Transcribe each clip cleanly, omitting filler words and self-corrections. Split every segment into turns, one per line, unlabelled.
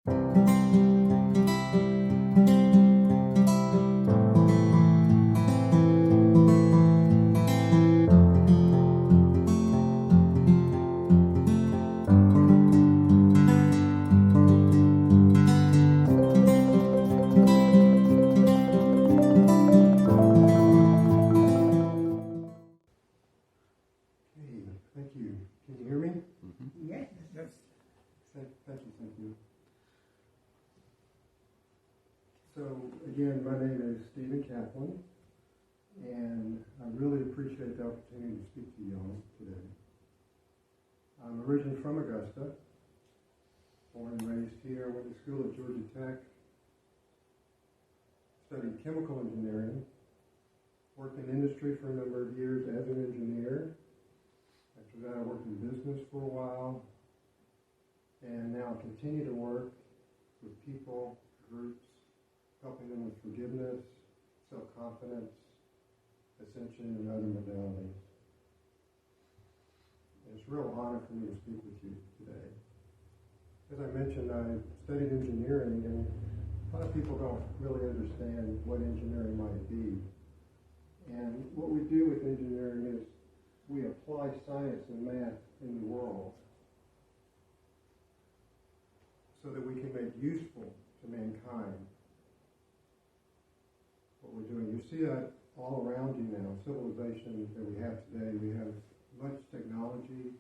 Thank you. Can you hear me?
Mm-hmm. Yes.
Thank you. So, again, my name is Kaplan, and I really appreciate the opportunity to speak to you all today. I'm originally from Augusta, born and raised here. I went to school at Georgia Tech, studied chemical engineering, worked in industry for a number of years as an engineer. After that, I worked in business for a while, and now I continue to work with people, groups, helping them with forgiveness, self-confidence, ascension, and other modalities. And it's a real honor for me to speak with you today. As I mentioned, I studied engineering, and a lot of people don't really understand what engineering might be. And what we do with engineering is we apply science and math in the world so that we can make useful to mankind what we're doing. You see that all around you now, civilization that we have today. We have much technology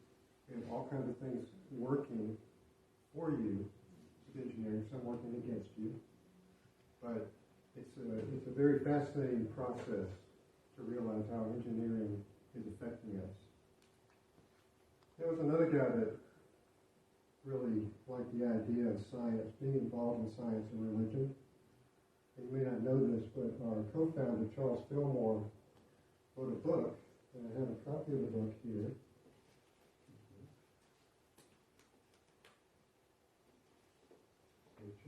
and all kinds of things working for you with engineering, some working against you. But it's a very fascinating process to realize how engineering is affecting us. There was another guy that really liked the idea of science, being involved in science and religion. And you may not know this, but our co-founder, Charles Fillmore, wrote a book, and I have a copy of the book here. It's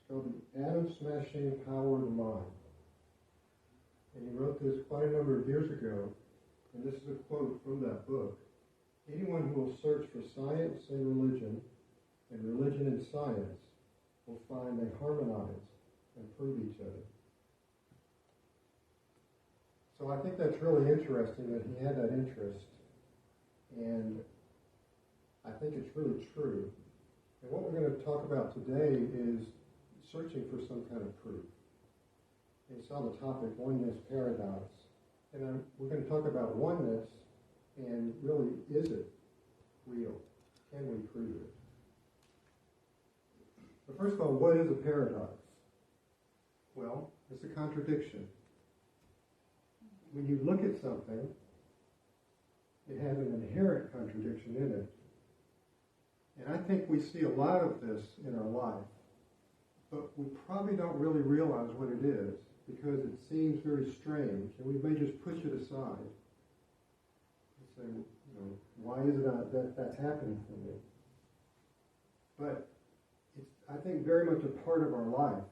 called The Atom Smashing Power of the Mind. And he wrote this quite a number of years ago. And this is a quote from that book. Anyone who will search for science and religion and science, will find they harmonize and prove each other. So I think that's really interesting that he had that interest. And I think it's really true. And what we're going to talk about today is searching for some kind of proof. And you saw the topic, oneness paradox. And we're going to talk about oneness, and really, is it real? Can we prove it? But first of all, what is a paradox? Well, it's a contradiction. When you look at something, it has an inherent contradiction in it. And I think we see a lot of this in our life, but we probably don't really realize what it is, because it seems very strange, and we may just push it aside and say, why is it that that's happening for me? But it's, I think, very much a part of our life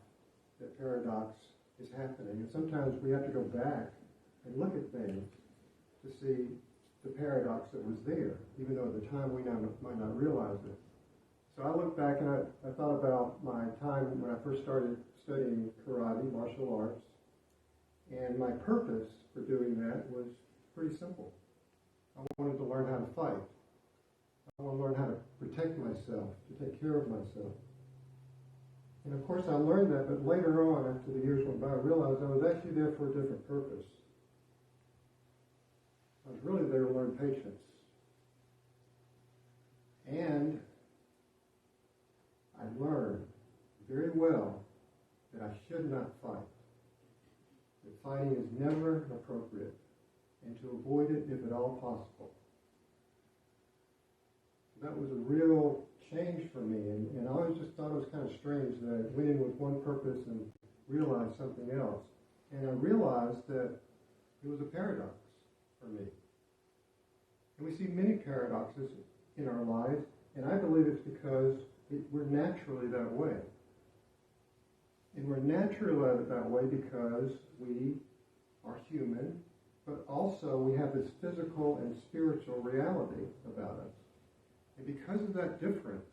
that paradox is happening. And sometimes we have to go back and look at things to see the paradox that was there, even though at the time we might not realize it. So I look back and I thought about my time when I first started studying karate, martial arts, and my purpose for doing that was pretty simple. I wanted to learn how to fight. I wanted to learn how to protect myself, to take care of myself. And of course I learned that, but later on, after the years went by, I realized I was actually there for a different purpose. I was really there to learn patience. And I learned very well that I should not fight. That fighting is never appropriate, and to avoid it if at all possible. That was a real change for me, and I always just thought it was kind of strange that I went in with one purpose and realized something else. And I realized that it was a paradox for me. And we see many paradoxes in our lives, and I believe it's because we're naturally that way. And we're naturally that way because we are human, but also we have this physical and spiritual reality about us. And because of that difference,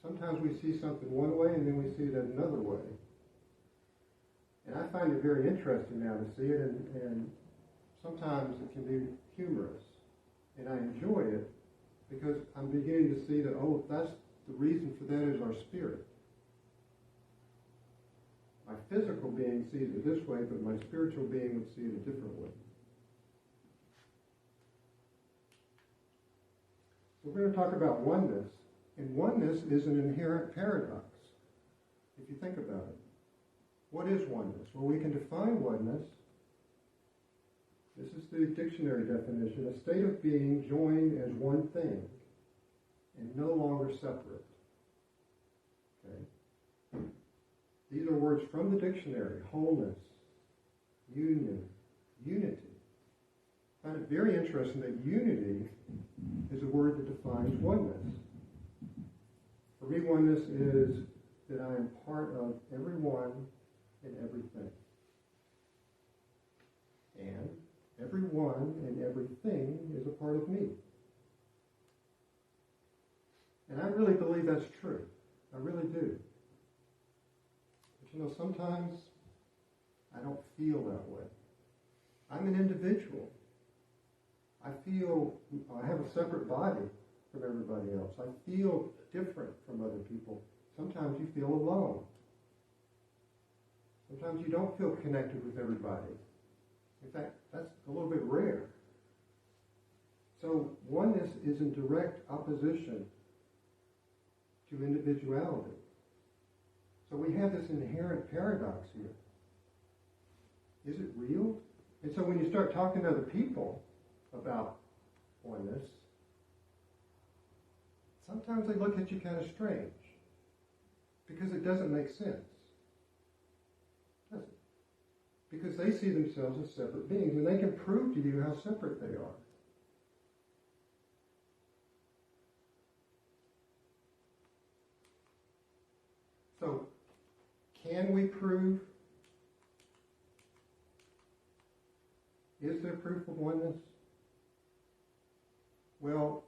Sometimes we see something one way and then we see it another way. And I find it very interesting now to see it, and sometimes it can be humorous. And I enjoy it because I'm beginning to see that, oh, that's the reason for that is our spirit. My physical being sees it this way, but my spiritual being would see it a different way. So we're going to talk about oneness. And oneness is an inherent paradox, if you think about it. What is oneness? Well, we can define oneness. This is the dictionary definition: a state of being joined as one thing and no longer separate. Okay? These are words from the dictionary: wholeness, union, unity. I find it very interesting that unity is a word that defines oneness. For me, oneness is that I am part of everyone and everything. And everyone and everything is a part of me. And I really believe that's true. I really do. But you know, sometimes I don't feel that way. I'm an individual. I feel I have a separate body from everybody else. I feel different from other people. Sometimes you feel alone. Sometimes you don't feel connected with everybody. In fact, that's a little bit rare. So oneness is in direct opposition to individuality. So we have this inherent paradox here. Is it real? And so when you start talking to other people about oneness, sometimes they look at you kind of strange because it doesn't make sense. Does it? Because they see themselves as separate beings, and they can prove to you how separate they are. So, can we prove? Is there proof of oneness? Well,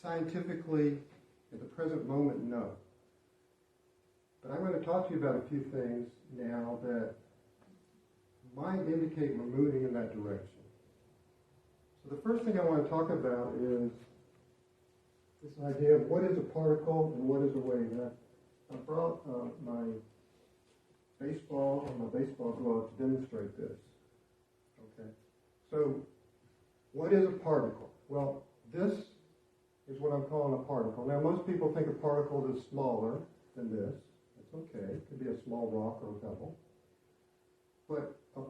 scientifically, at the present moment, no. But I'm going to talk to you about a few things now that might indicate we're moving in that direction. So the first thing I want to talk about is this idea of what is a particle and what is a wave. And I brought my baseball and my baseball glove to demonstrate this. Okay. So, what is a particle? Well, this is what I'm calling a particle. Now, most people think a particle is smaller than this. It's okay. It could be a small rock or a pebble. But a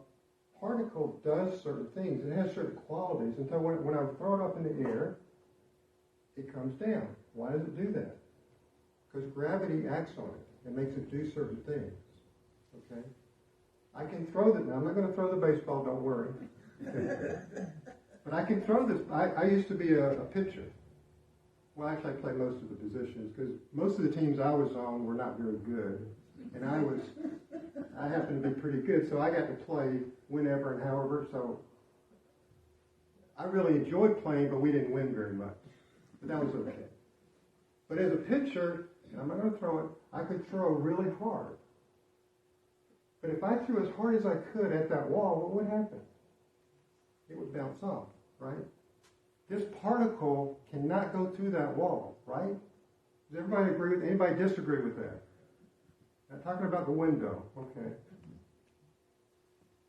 particle does certain things. It has certain qualities. And so when I throw it up in the air, it comes down. Why does it do that? Because gravity acts on it and makes it do certain things. Okay? I can throw that. Now, I'm not going to throw the baseball, don't worry. But I can throw this. I used to be a pitcher. Well, actually, I played most of the positions because most of the teams I was on were not very good. And I happened to be pretty good, so I got to play whenever and however. So I really enjoyed playing, but we didn't win very much. But that was okay. But as a pitcher, and I'm not going to throw it, I could throw really hard. But if I threw as hard as I could at that wall, what would happen? It would bounce off, right? This particle cannot go through that wall, right? Does everybody agree with? Anybody disagree with that? I'm talking about the window, okay?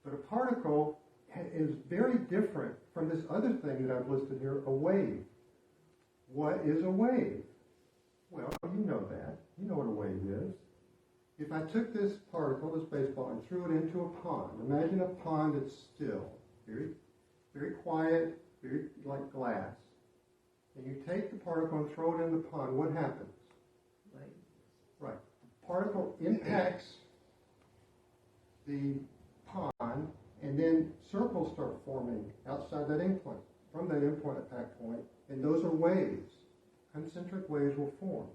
But a particle is very different from this other thing that I've listed here, a wave. What is a wave? Well, you know that. You know what a wave is. If I took this particle, this baseball, and threw it into a pond, imagine a pond that's still, very, very quiet, very like glass. And you take the particle and throw it in the pond, what happens? Right. The particle impacts the pond, and then circles start forming outside that endpoint, from that impact point, and those are waves. Concentric waves will form.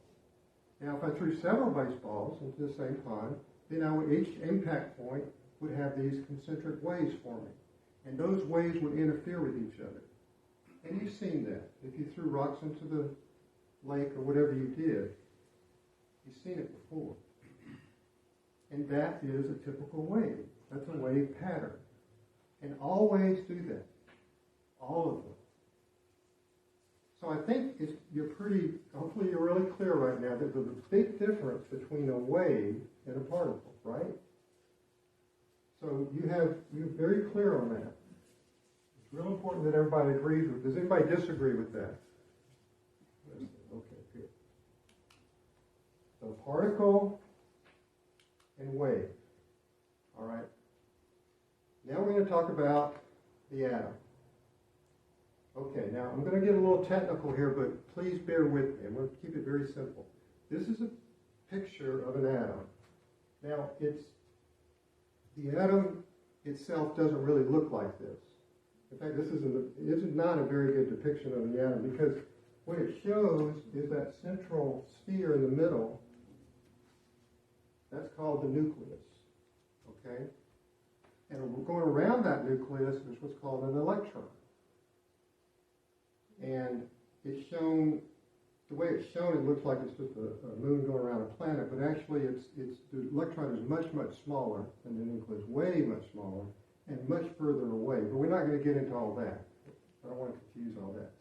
Now, if I threw several baseballs into the same pond, then each impact point would have these concentric waves forming. And those waves would interfere with each other. And you've seen that. If you threw rocks into the lake or whatever you did, You've seen it before. And that is a typical wave. That's a wave pattern. And all waves do that. All of them. So I think hopefully you're really clear right now that there's a big difference between a wave and a particle, right? So you're very clear on that. It's real important that everybody agrees with. Does anybody disagree with that? Okay, good. So particle and wave. All right. Now we're going to talk about the atom. Okay, now I'm going to get a little technical here, but please bear with me. I'm going to keep it very simple. This is a picture of an atom. Now, the atom itself doesn't really look like this. In fact, this is not a very good depiction of the atom, because what it shows is that central sphere in the middle. That's called the nucleus. Okay? And going around that nucleus is what's called an electron. And it's shown, the way it's shown, it looks like it's just a moon going around a planet, but actually the electron is much, much smaller than the nucleus, way much smaller, and much further away. But we're not going to get into all that. I don't want to confuse all that.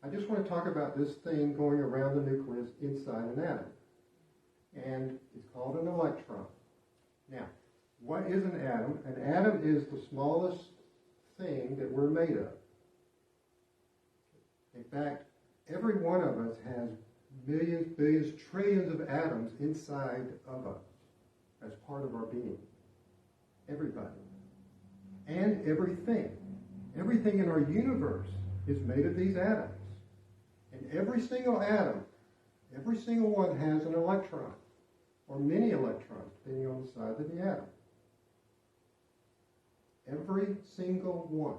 I just want to talk about this thing going around the nucleus inside an atom. And it's called an electron. Now, what is an atom? An atom is the smallest thing that we're made of. In fact, every one of us has millions, billions, trillions of atoms inside of us as part of our being. Everybody. And everything. Everything in our universe is made of these atoms. And every single atom, every single one has an electron, or many electrons, depending on the size of the atom. Every single one.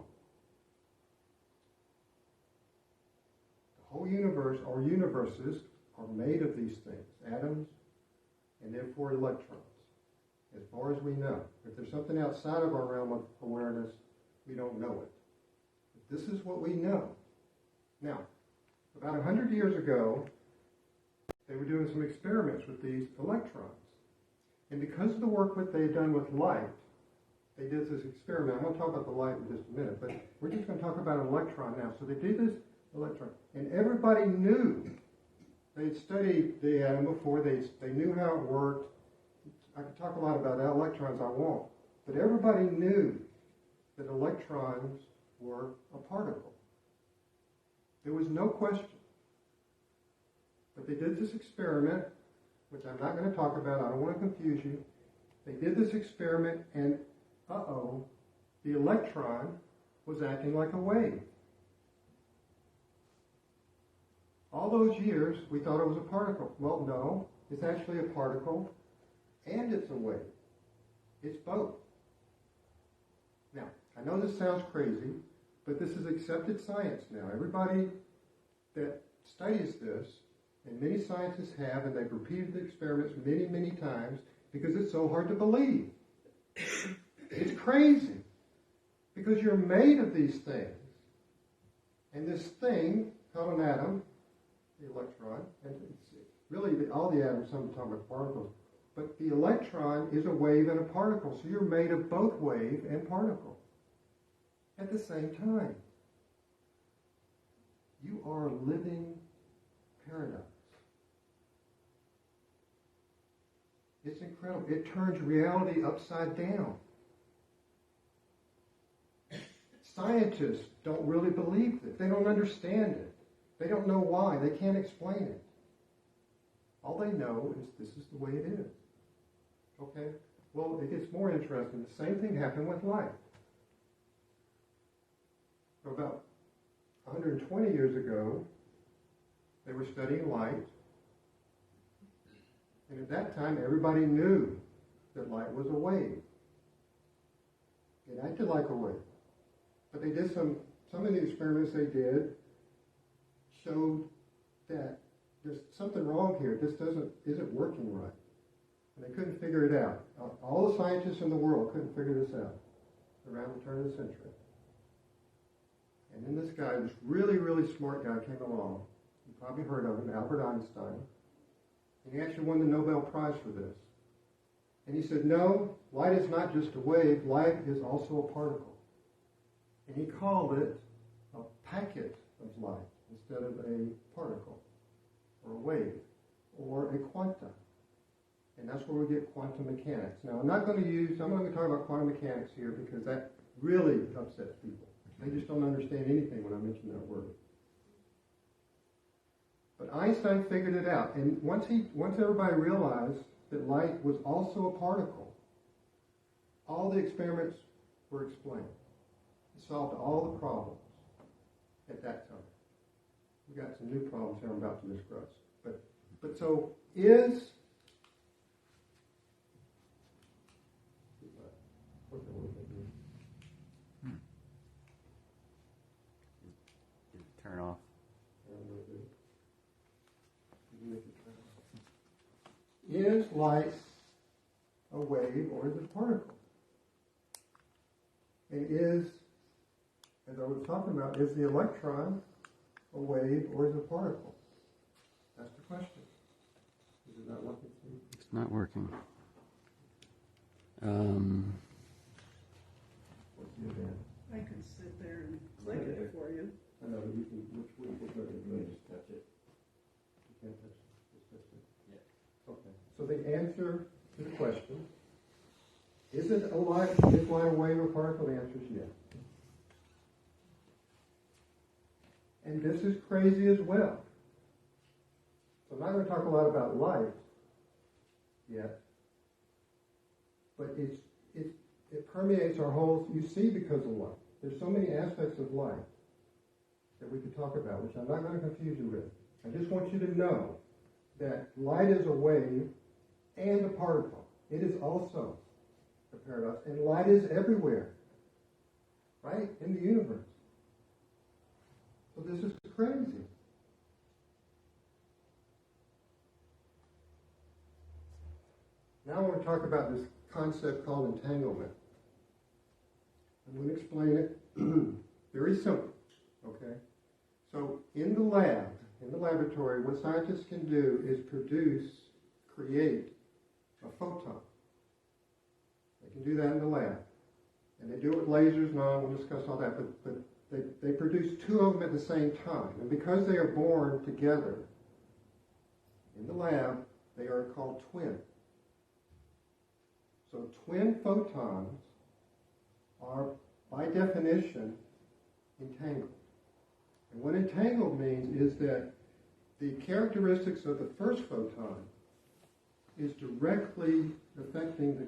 The whole universe, or universes, are made of these things, atoms, and therefore electrons, as far as we know. If there's something outside of our realm of awareness, we don't know it. But this is what we know. Now, about 100 years ago, they were doing some experiments with these electrons. And because of the work that they had done with light, they did this experiment. I'm going to talk about the light in just a minute, but we're just going to talk about an electron now. So they did this electron. And everybody knew. They had studied the atom before. They knew how it worked. I could talk a lot about electrons, I won't. But everybody knew that electrons were a particle. There was no question. But they did this experiment, which I'm not going to talk about. I don't want to confuse you. They did this experiment, and the electron was acting like a wave. All those years, we thought it was a particle. Well, no, it's actually a particle, and it's a wave. It's both. Now, I know this sounds crazy, but this is accepted science now. Everybody that studies this, and many scientists have, and they've repeated the experiments many, many times, because it's so hard to believe. It's crazy. Because you're made of these things. And this thing, called an atom, the electron, and it's really all the atoms, sometimes are particles, but the electron is a wave and a particle. So you're made of both wave and particle at the same time. You are a living paradox. It's incredible. It turns reality upside down. Scientists don't really believe it. They don't understand it. They don't know why. They can't explain it. All they know is this is the way it is. Okay? Well, it gets more interesting. The same thing happened with light. About 120 years ago, they were studying light. And at that time, everybody knew that light was a wave. It acted like a wave. But they did some of the experiments they did showed that there's something wrong here. This isn't working right. And they couldn't figure it out. All the scientists in the world couldn't figure this out around the turn of the century. And then this guy, this really, really smart guy came along. You probably heard of him, Albert Einstein. And he actually won the Nobel Prize for this. And he said, no, light is not just a wave, light is also a particle. And he called it a packet of light instead of a particle, or a wave, or a quanta. And that's where we get quantum mechanics. Now, I'm not going to talk about quantum mechanics here because that really upsets people. They just don't understand anything when I mention that word. But Einstein figured it out. And once everybody realized that light was also a particle, all the experiments were explained. It solved all the problems at that time. We got some new problems here I'm about to discuss. But so is
Turn off.
Is light a wave or is it a particle? And is, as I was talking about, is the electron a wave or is it a particle? That's the question. Is it not working?
It's not working.
What's the advantage?
I can sit there and click it for you.
I know, but you can, which just touch it. You can't touch it. Just touch it. Yeah. Okay. So the answer to the question, is light a wave or particle? The answer is yes. And this is crazy as well. So I'm not going to talk a lot about light yet, but it permeates our whole, you see, because of light. There's so many aspects of light that we could talk about, which I'm not going to confuse you with. I just want you to know that light is a wave and a particle. It is also a paradox, and light is everywhere, right, in the universe. So this is crazy. Now I want to talk about this concept called entanglement. I'm going to explain it very simple, okay? So in the laboratory, what scientists can do is create a photon. They can do that in the lab. And they do it with lasers and all, we'll discuss all that, but they produce two of them at the same time. And because they are born together in the lab, they are called twins. So twin photons are, by definition, entangled. And what entangled means is that the characteristics of the first photon is directly affecting the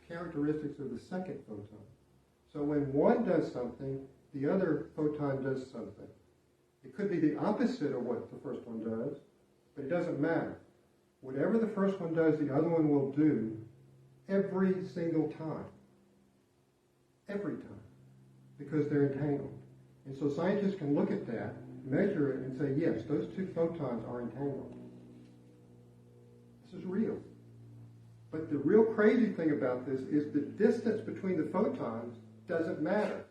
characteristics of the second photon. So when one does something, the other photon does something. It could be the opposite of what the first one does, but it doesn't matter. Whatever the first one does, the other one will do every single time. Every time. Because they're entangled. And so scientists can look at that, measure it, and say, yes, those two photons are entangled. This is real. But the real crazy thing about this is the distance between the photons doesn't matter.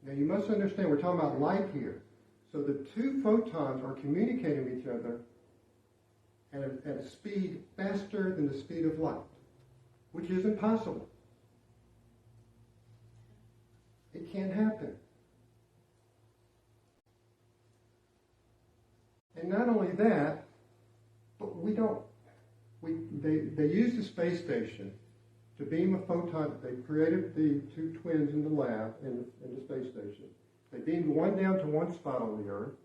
Now you must understand, we're talking about light here. So the two photons are communicating with each other at a speed faster than the speed of light, which is impossible. It can't happen. And not only that, but they use the space station to beam a photon. They created the two twins in the lab, in the space station. They beamed one down to one spot on the Earth.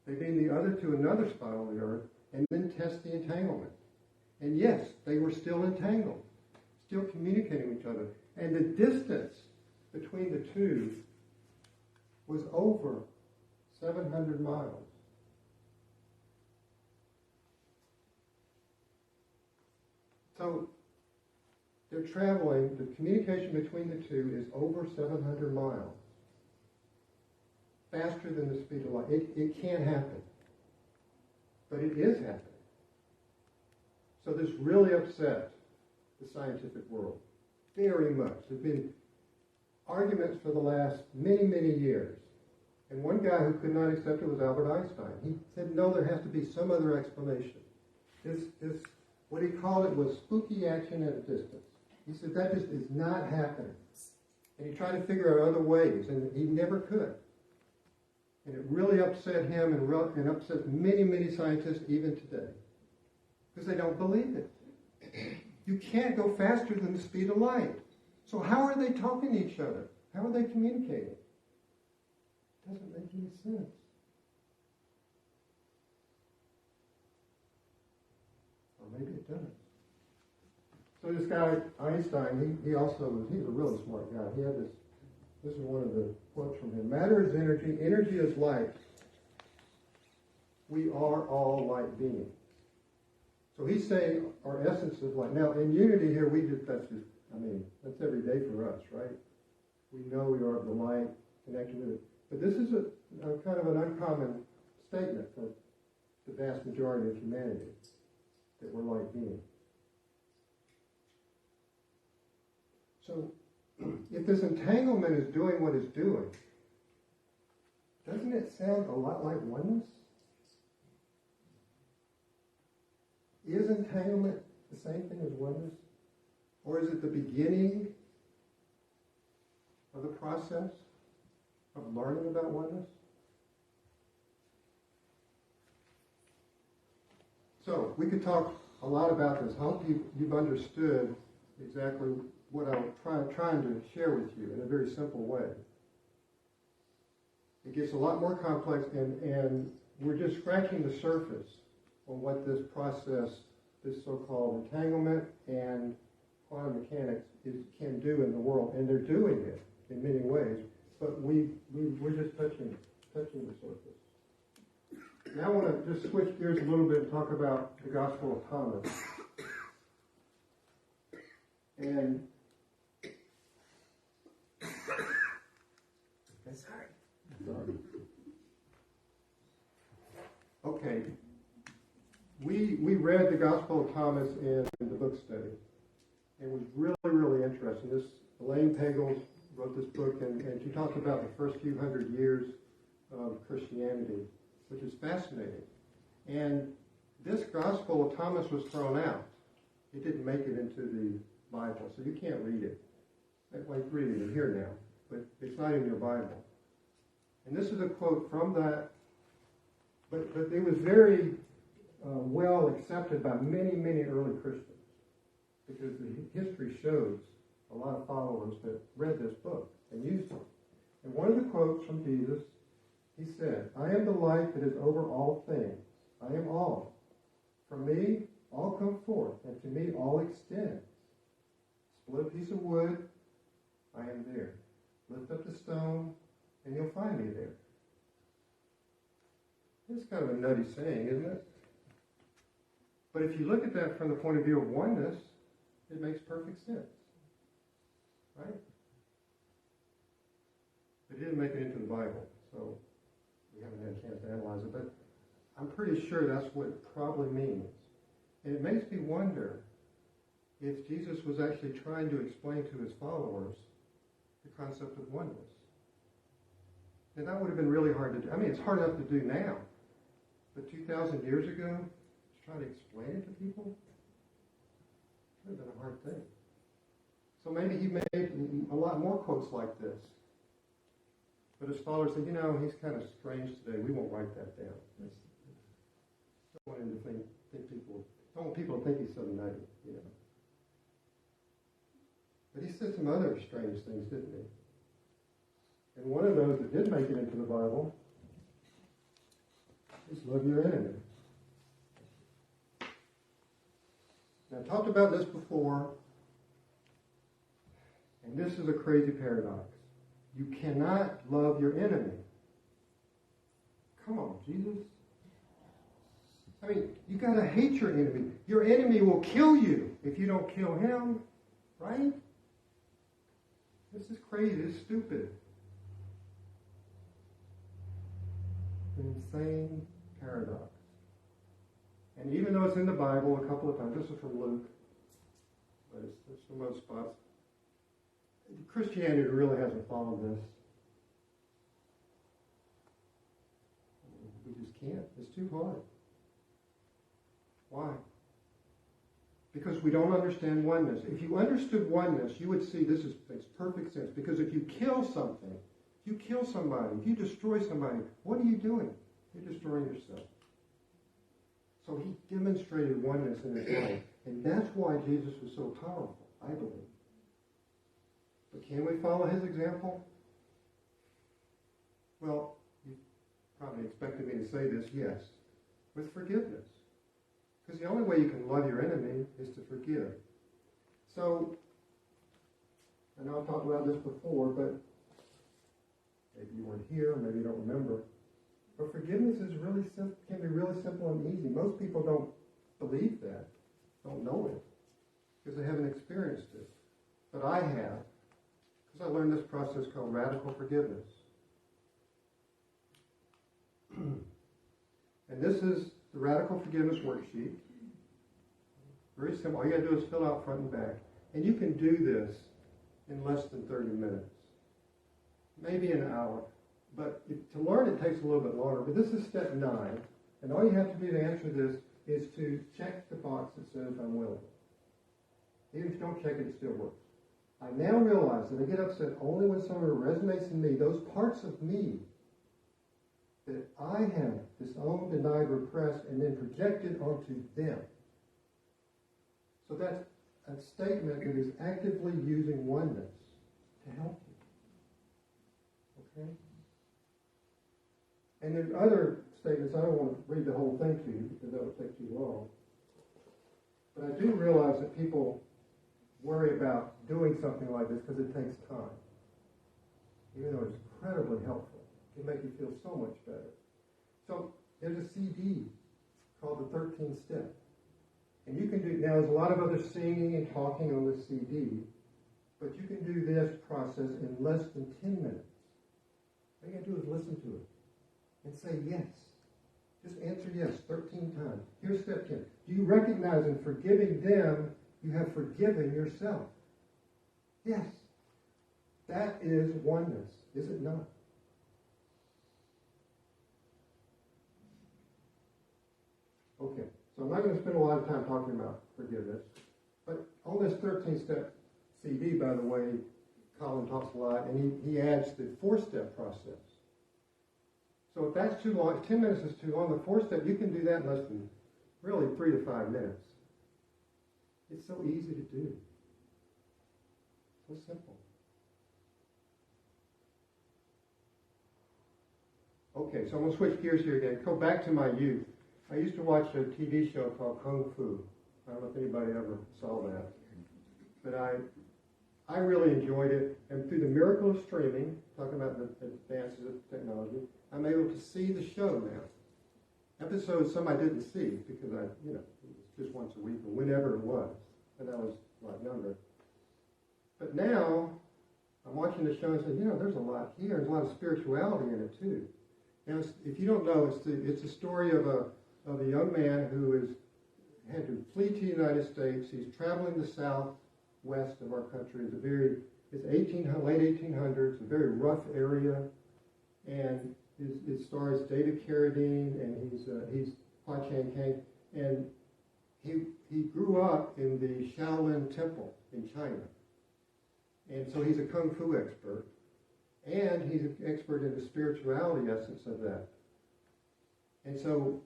They beamed the other to another spot on the Earth, and then test the entanglement. And yes, they were still entangled, still communicating with each other. And the distance between the two was over 700 miles. So they're traveling, the communication between the two is over 700 miles. Faster than the speed of light. It can't happen. But it is happening. So this really upset the scientific world very much. There have been arguments for the last many, many years And one guy who could not accept it was Albert Einstein. He said, no, there has to be some other explanation. What he called it was spooky action at a distance. He said, that just is not happening. And he tried to figure out other ways, and he never could. And it really upset him and upset many, many scientists even today. Because they don't believe it. You can't go faster than the speed of light. So how are they talking to each other? How are they communicating? It doesn't make any sense. Or maybe it does. So this guy, Einstein, he's a really smart guy. He had this is one of the quotes from him. Matter is energy, energy is light. We are all light beings. So he's saying our essence is light. Now in unity here, that's every day for us, right? We know we are the light connected with it. But this is a kind of an uncommon statement for the vast majority of humanity, that we're light beings. So, if this entanglement is doing what it's doing, doesn't it sound a lot like oneness? Is entanglement the same thing as oneness? Or is it the beginning of the process of learning about oneness? So, we could talk a lot about this. I hope you've understood exactly what I'm trying to share with you in a very simple way. It gets a lot more complex, and we're just scratching the surface on what this process, this so-called entanglement and quantum mechanics can do in the world. And they're doing it in many ways, but we're just touching the surface. Now I want to just switch gears a little bit and talk about the Gospel of Thomas. And Sorry. Okay. We read the Gospel of Thomas in the book study. It was really, really interesting. Elaine Pagels wrote this book, and she talked about the first few hundred years of Christianity, which is fascinating. And this Gospel of Thomas was thrown out. It didn't make it into the Bible, so you can't read it. Like reading it here now, but it's not in your Bible. And this is a quote from that, but it was very well accepted by many, many early Christians, because the history shows a lot of followers that read this book and used it. And one of the quotes from Jesus, he said, "I am the light that is over all things. I am all. From me, all come forth, and to me all extend. Split a piece of wood, I am there. Lift up the stone, and you'll find me there." It's kind of a nutty saying, isn't it? But if you look at that from the point of view of oneness, it makes perfect sense. Right? It didn't make it into the Bible, so we haven't had a chance to analyze it, but I'm pretty sure that's what it probably means. And it makes me wonder if Jesus was actually trying to explain to his followers the concept of oneness. And that would have been really hard to do. I mean, it's hard enough to do now. But 2,000 years ago, to try to explain it to people, it would have been a hard thing. So maybe he made a lot more quotes like this. But his followers said, he's kind of strange today. We won't write that down. Don't want him to don't want people to think he's so nutty, But he said some other strange things, didn't he? And one of those that did make it into the Bible is love your enemy. Now, I talked about this before, and this is a crazy paradox. You cannot love your enemy. Come on, Jesus. I mean, you got to hate your enemy. Your enemy will kill you if you don't kill him, right? This is crazy. It's stupid. An insane paradox. And even though it's in the Bible a couple of times, this is from Luke, but it's from most spots, Christianity really hasn't followed this. too hard. Why? Because we don't understand oneness. If you understood oneness, you would see this makes perfect sense. Because if you kill something, if you kill somebody, if you destroy somebody, what are you doing? You're destroying yourself. So he demonstrated oneness in his life. And that's why Jesus was so powerful, I believe. But can we follow his example? Well, you probably expected me to say this, yes. With forgiveness. Because the only way you can love your enemy is to forgive. So, I know I've talked about this before, but maybe you weren't here, maybe you don't remember. But forgiveness is really simple, can be really simple and easy. Most people don't believe that, don't know it, because they haven't experienced it. But I have, because I learned this process called radical forgiveness. And this is the radical forgiveness worksheet. Very simple. All you got to do is fill out front and back. And you can do this in less than 30 minutes. Maybe an hour. But to learn it takes a little bit longer. But this is step 9. And all you have to do to answer this is to check the box that says I'm willing. Even if you don't check it, it still works. I now realize that I get upset only when someone resonates in me, those parts of me that I have disowned, denied, repressed, and then projected onto them. So that's a statement that is actively using oneness to help you. Okay? And there's other statements. I don't want to read the whole thing to you because that would take too long. But I do realize that people worry about doing something like this because it takes time. Even though it's incredibly helpful. It can make you feel so much better. So there's a CD called the 13 Step. And you can do, now there's a lot of other singing and talking on the CD, but you can do this process in less than 10 minutes. All you got to do is listen to it and say yes. Just answer yes 13 times. Here's step 10. Do you recognize in forgiving them, you have forgiven yourself? Yes. That is oneness, is it not? Okay, so I'm not going to spend a lot of time talking about forgiveness, but on this 13-step CD, by the way, Colin talks a lot, and he adds the 4-step process. So if that's too long, if 10 minutes is too long, the 4-step, you can do that in less than, really, 3 to 5 minutes. It's so easy to do. So simple. Okay, so I'm going to switch gears here again. Go back to my youth. I used to watch a TV show called Kung Fu. I don't know if anybody ever saw that. But I really enjoyed it. And through the miracle of streaming, talking about the advances of technology, I'm able to see the show now. Episodes some I didn't see because it was just once a week or whenever it was. And I was a lot younger. But now, I'm watching the show and saying, there's a lot here. There's a lot of spirituality in it too. Now, if you don't know, it's a story of a young man who had to flee to the United States. He's traveling the southwest of our country. It's late 1800s, a very rough area, and it stars David Carradine, and he's Hua Chan Kang, and he grew up in the Shaolin Temple in China, and so he's a Kung Fu expert, and he's an expert in the spirituality essence of that. And so,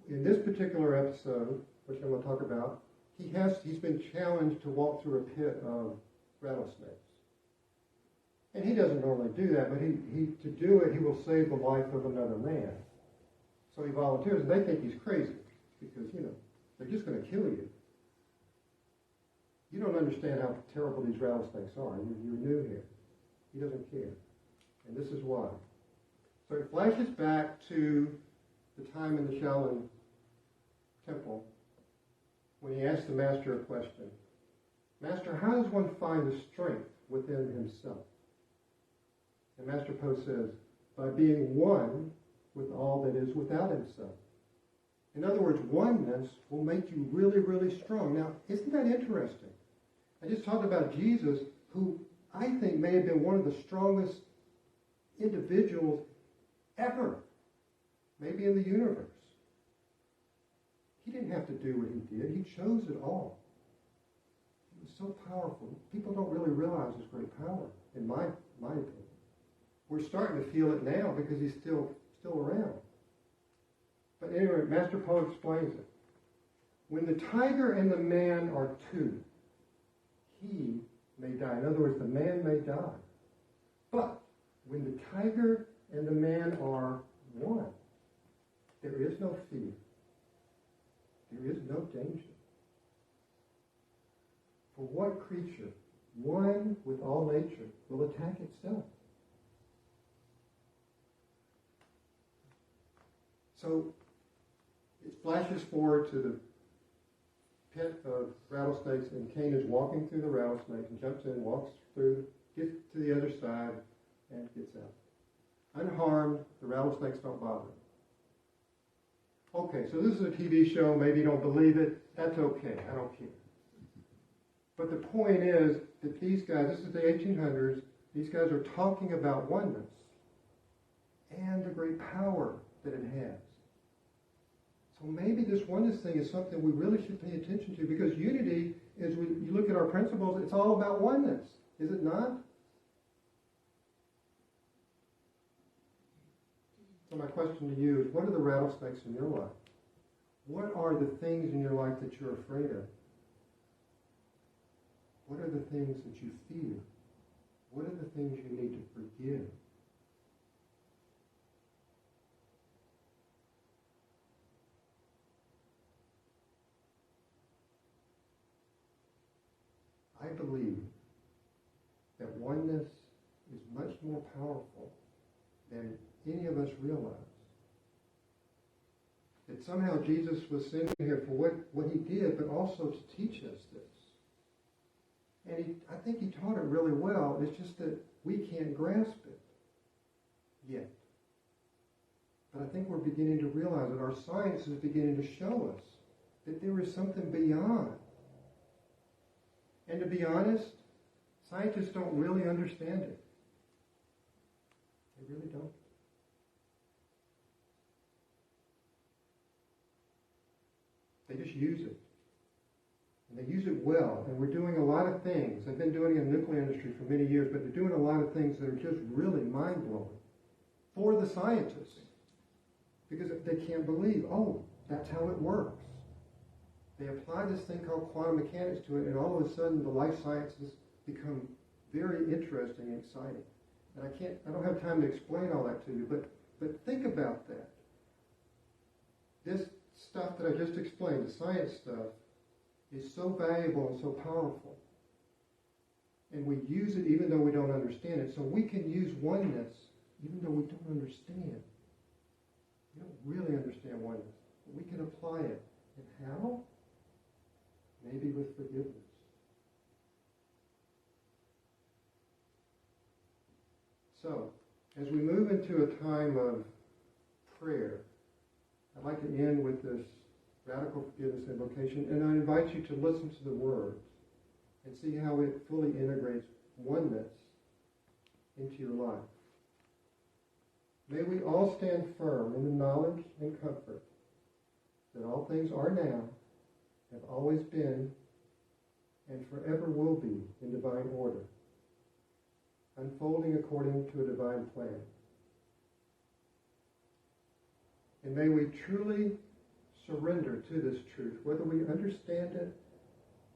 in this particular episode, which I'm going to talk about, he's been challenged to walk through a pit of rattlesnakes. And he doesn't normally do that, but to do it, he will save the life of another man. So he volunteers, and they think he's crazy because, they're just going to kill you. You don't understand how terrible these rattlesnakes are. You're new here. He doesn't care. And this is why. So it flashes back to the time in the Shaolin Temple when he asked the master a question. Master, how does one find the strength within himself? And Master Po says, by being one with all that is without himself. In other words, oneness will make you really, really strong. Now, isn't that interesting? I just talked about Jesus, who I think may have been one of the strongest individuals ever, maybe in the universe. He didn't have to do what he did. He chose it all. He was so powerful. People don't really realize his great power, in my opinion. We're starting to feel it now because he's still around. But anyway, Master Paul explains it. When the tiger and the man are two, he may die. In other words, the man may die. But when the tiger and the man are one, there is no fear. There is no danger. For what creature, one with all nature, will attack itself? So it flashes forward to the pit of rattlesnakes, and Cain is walking through the rattlesnake and jumps in, walks through, gets to the other side, and gets out. Unharmed, the rattlesnakes don't bother him. Okay, so this is a TV show. Maybe you don't believe it. That's okay. I don't care. But the point is that these guys, this is the 1800s, these guys are talking about oneness and the great power that it has. So maybe this oneness thing is something we really should pay attention to, because unity, as you look at our principles, it's all about oneness. Is it not? So my question to you is, what are the rattlesnakes in your life? What are the things in your life that you're afraid of? What are the things that you fear? What are the things you need to forgive? I believe that oneness is much more powerful than any of us realize. That somehow Jesus was sent here for what he did, but also to teach us this. And I think he taught it really well. It's just that we can't grasp it yet. But I think we're beginning to realize that our science is beginning to show us that there is something beyond. And to be honest, scientists don't really understand it. They really don't. They just use it. And they use it well. And we're doing a lot of things. They've been doing it in the nuclear industry for many years, but they're doing a lot of things that are just really mind-blowing for the scientists. Because they can't believe, oh, that's how it works. They apply this thing called quantum mechanics to it, and all of a sudden the life sciences become very interesting and exciting. And I don't have time to explain all that to you, but think about that. This stuff that I just explained, the science stuff, is so valuable and so powerful. And we use it even though we don't understand it. So we can use oneness even though we don't understand. We don't really understand oneness. But we can apply it. And how? Maybe with forgiveness. So, as we move into a time of prayer, I'd like to end with this radical forgiveness invocation, and I invite you to listen to the words and see how it fully integrates oneness into your life. May we all stand firm in the knowledge and comfort that all things are now, have always been, and forever will be in divine order, unfolding according to a divine plan. And may we truly surrender to this truth, whether we understand it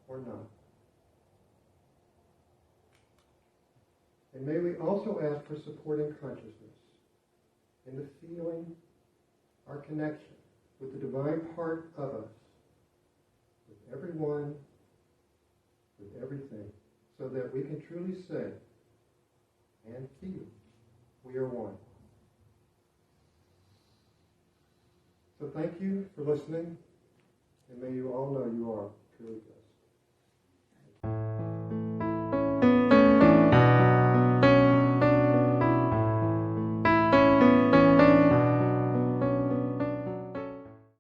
or not. And may we also ask for supporting consciousness in the feeling, our connection with the divine part of us, with everyone, with everything, so that we can truly say and feel we are one. So thank you for listening, and may you all know you are truly God.